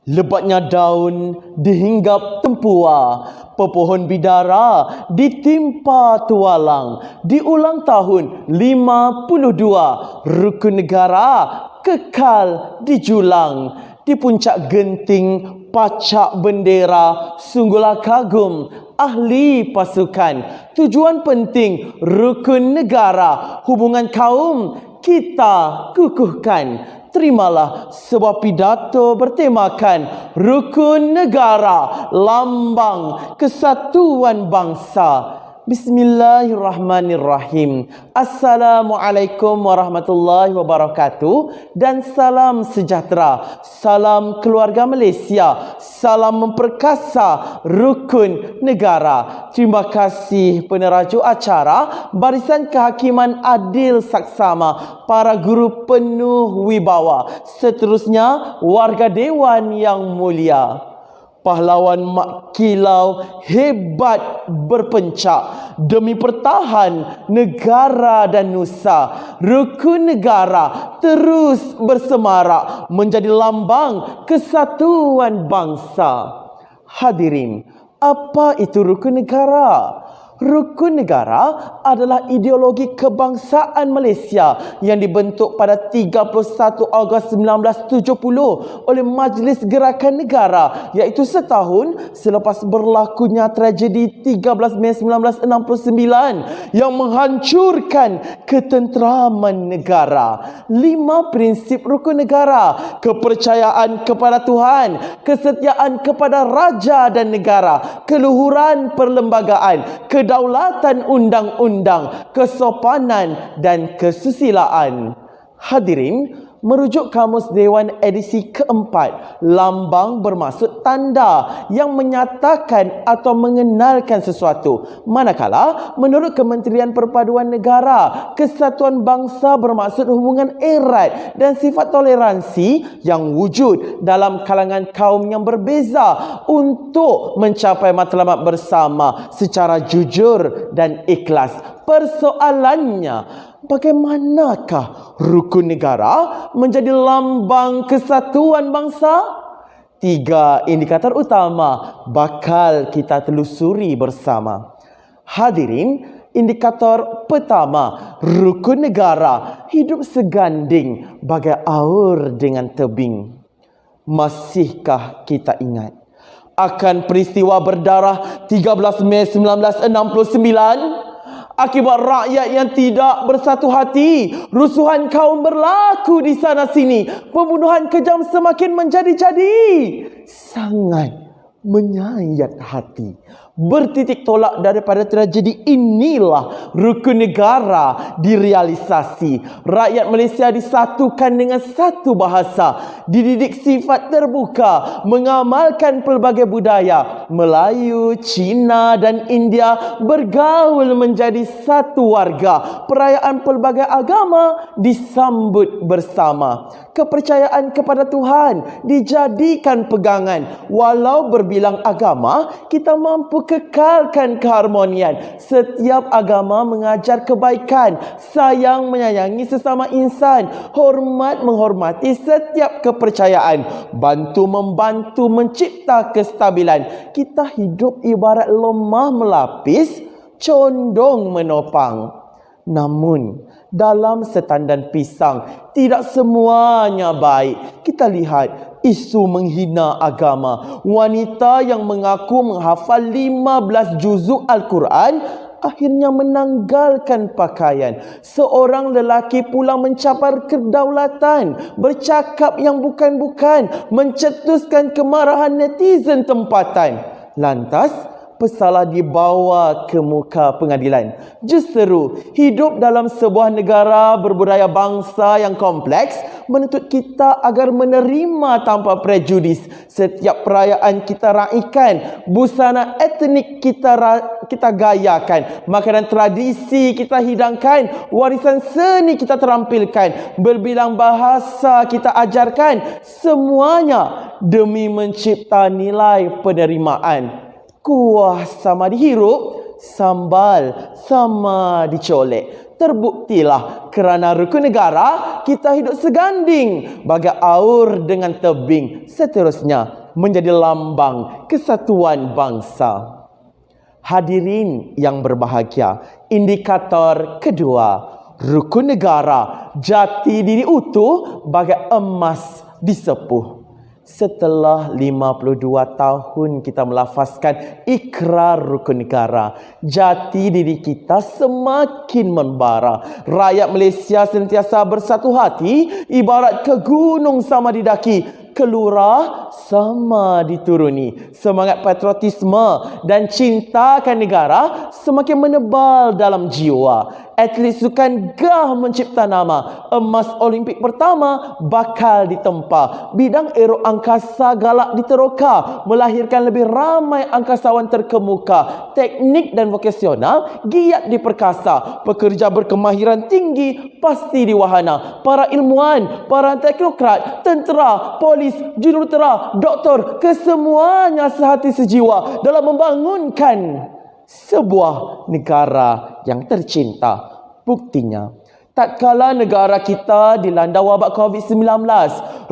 Lebatnya daun dihinggap tempua, pepohon bidara ditimpa tualang. Di ulang tahun 52, rukun negara kekal dijulang. Di puncak genting pacak bendera, sungguhlah kagum ahli pasukan. Tujuan penting rukun negara, hubungan kaum kita kukuhkan. Terimalah sebuah pidato bertemakan rukun negara, lambang kesatuan bangsa. Bismillahirrahmanirrahim. Assalamualaikum warahmatullahi wabarakatuh dan salam sejahtera. Salam keluarga Malaysia. Salam memperkasa rukun negara. Terima kasih penerajuk acara, Barisan Kehakiman Adil Saksama, para guru penuh wibawa. Seterusnya, warga Dewan yang mulia. Pahlawan mak kilau hebat berpencak demi pertahan negara dan nusa. Rukun negara terus bersemarak menjadi lambang kesatuan bangsa. Hadirin, apa itu rukun negara? Rukun negara adalah ideologi kebangsaan Malaysia yang dibentuk pada 31 Ogos 1970 oleh Majlis Gerakan Negara, iaitu setahun selepas berlakunya tragedi 13 Mei 1969 yang menghancurkan ketenteraman negara. 5 prinsip rukun negara: kepercayaan kepada Tuhan, kesetiaan kepada raja dan negara, keluhuran perlembagaan, kedaulatan undang-undang, kesopanan dan kesusilaan. Hadirin, merujuk Kamus Dewan edisi keempat, lambang bermaksud tanda yang menyatakan atau mengenalkan sesuatu. Manakala menurut Kementerian Perpaduan Negara, kesatuan bangsa bermaksud hubungan erat dan sifat toleransi yang wujud dalam kalangan kaum yang berbeza untuk mencapai matlamat bersama secara jujur dan ikhlas. Persoalannya, bagaimanakah rukun negara menjadi lambang kesatuan bangsa? 3 indikator utama bakal kita telusuri bersama. Hadirin, indikator pertama, rukun negara hidup seganding bagai aur dengan tebing. Masihkah kita ingat akan peristiwa berdarah 13 Mei 1969? Akibat rakyat yang tidak bersatu hati, rusuhan kaum berlaku di sana sini. Pembunuhan kejam semakin menjadi-jadi. Sangat menyayat hati. Bertitik tolak daripada tragedi inilah rukun negara direalisasi. Rakyat Malaysia disatukan dengan satu bahasa, dididik sifat terbuka, mengamalkan pelbagai budaya. Melayu, Cina dan India bergaul menjadi satu warga. Perayaan pelbagai agama disambut bersama. Kepercayaan kepada Tuhan dijadikan pegangan. Walau berbilang agama, kita mampu kekalkan keharmonian. Setiap agama mengajar kebaikan, sayang menyayangi sesama insan, hormat menghormati setiap kepercayaan, bantu-membantu mencipta kestabilan. Kita hidup ibarat lemah melapis, condong menopang. Namun, dalam setandan pisang, tidak semuanya baik. Kita lihat isu menghina agama. Wanita yang mengaku menghafal 15 juzuk Al-Quran akhirnya menanggalkan pakaian. Seorang lelaki pula mencapar kedaulatan, bercakap yang bukan-bukan, mencetuskan kemarahan netizen tempatan. Lantas, pesalah dibawa ke muka pengadilan. Justeru, hidup dalam sebuah negara berbudaya bangsa yang kompleks menuntut kita agar menerima tanpa prejudis. Setiap perayaan kita raikan, busana etnik kita gayakan, makanan tradisi kita hidangkan, warisan seni kita terampilkan, berbilang bahasa kita ajarkan. Semuanya demi mencipta nilai penerimaan. Kuah sama dihirup, sambal sama dicolek. Terbuktilah kerana rukun negara, kita hidup seganding bagai aur dengan tebing. Seterusnya, menjadi lambang kesatuan bangsa. Hadirin yang berbahagia, indikator kedua, rukun negara, jati diri utuh bagai emas disepuh. Setelah 52 tahun kita melafazkan ikrar rukun negara, jati diri kita semakin membara. Rakyat Malaysia sentiasa bersatu hati, ibarat ke gunung sama didaki, kelurah sama dituruni. Semangat patriotisme dan cintakan negara semakin menebal dalam jiwa. Atlet sukan gah mencipta nama. Emas Olimpik pertama bakal ditempa. Bidang aero angkasa galak diteroka, melahirkan lebih ramai angkasawan terkemuka. Teknik dan vokasional giat diperkasa. Pekerja berkemahiran tinggi pasti diwahana. Para ilmuwan, para teknokrat, tentera, polis, jurutera, doktor, kesemuanya sehati sejiwa dalam membangunkan sebuah negara yang tercinta. Buktinya, tatkala negara kita dilanda wabak COVID-19,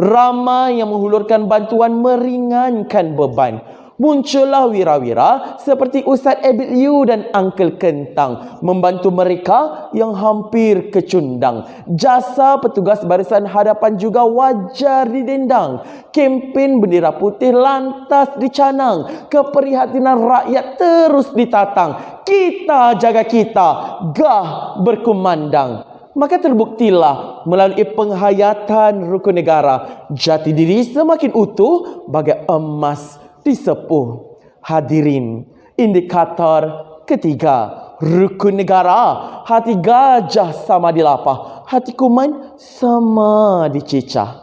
ramai yang menghulurkan bantuan meringankan beban. Muncullah wira-wira seperti Ustaz Abid Liu dan Uncle Kentang membantu mereka yang hampir kecundang. Jasa petugas barisan hadapan juga wajar didendang. Kempen bendera putih lantas dicanang. Keprihatinan rakyat terus ditatang. Kita jaga kita, gah berkumandang. Maka terbuktilah melalui penghayatan rukun negara, jati diri semakin utuh bagai emas disepuh. Hadirin, indikator ketiga, rukun negara, hati gajah sama dilapah, hati kuman sama dicicah.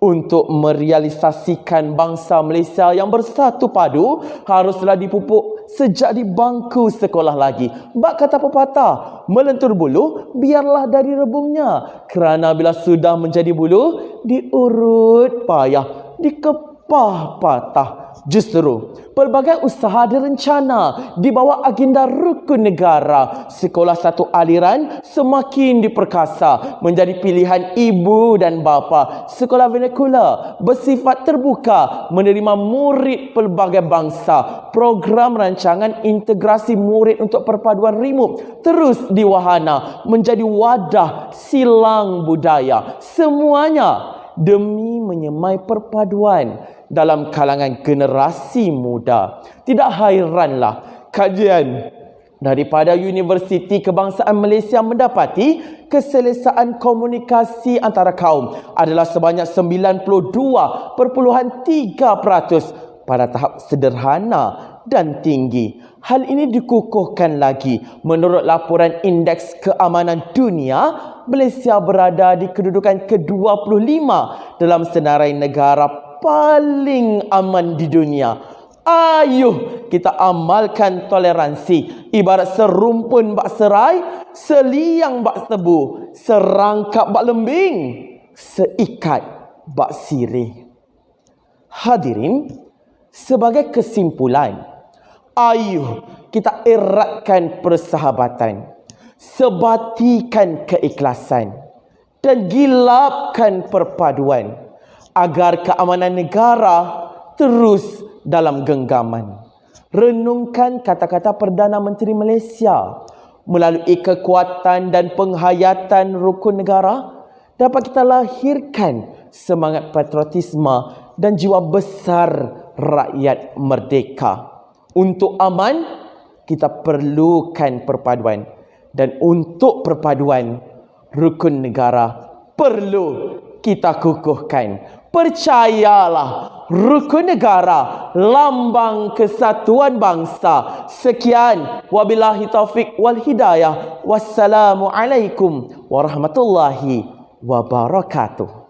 Untuk merealisasikan bangsa Malaysia yang bersatu padu, haruslah dipupuk sejak di bangku sekolah lagi. Bak kata pepatah, melentur bulu biarlah dari rebungnya. Kerana bila sudah menjadi bulu, diurut payah, dikepah patah. Justru, pelbagai usaha direncana di bawah agenda rukun negara. Sekolah satu aliran semakin diperkasa menjadi pilihan ibu dan bapa. Sekolah vernakular bersifat terbuka menerima murid pelbagai bangsa. Program rancangan integrasi murid untuk perpaduan remote terus diwahana menjadi wadah silang budaya. Semuanya demi menyemai perpaduan dalam kalangan generasi muda. Tidak hairanlah kajian daripada Universiti Kebangsaan Malaysia mendapati keselesaan komunikasi antara kaum adalah sebanyak 92.3% pada tahap sederhana dan tinggi. Hal ini dikukuhkan lagi menurut laporan Indeks Keamanan Dunia. Malaysia berada di kedudukan ke-25 dalam senarai negara paling aman di dunia. Ayuh kita amalkan toleransi. Ibarat serumpun bak serai, seliang bak tebu, serangkap bak lembing, seikat bak sirih. Hadirin, sebagai kesimpulan, ayuh kita eratkan persahabatan, sebatikan keikhlasan dan gilapkan perpaduan agar keamanan negara terus dalam genggaman. Renungkan kata-kata Perdana Menteri Malaysia. Melalui kekuatan dan penghayatan rukun negara, dapat kita lahirkan semangat patriotisme dan jiwa besar rakyat merdeka. Untuk aman, kita perlukan perpaduan. Dan untuk perpaduan, rukun negara perlu kita kukuhkan. Percayalah, rukun negara lambang kesatuan bangsa. Sekian, wabillahi taufik wal hidayah. Wassalamualaikum warahmatullahi wabarakatuh.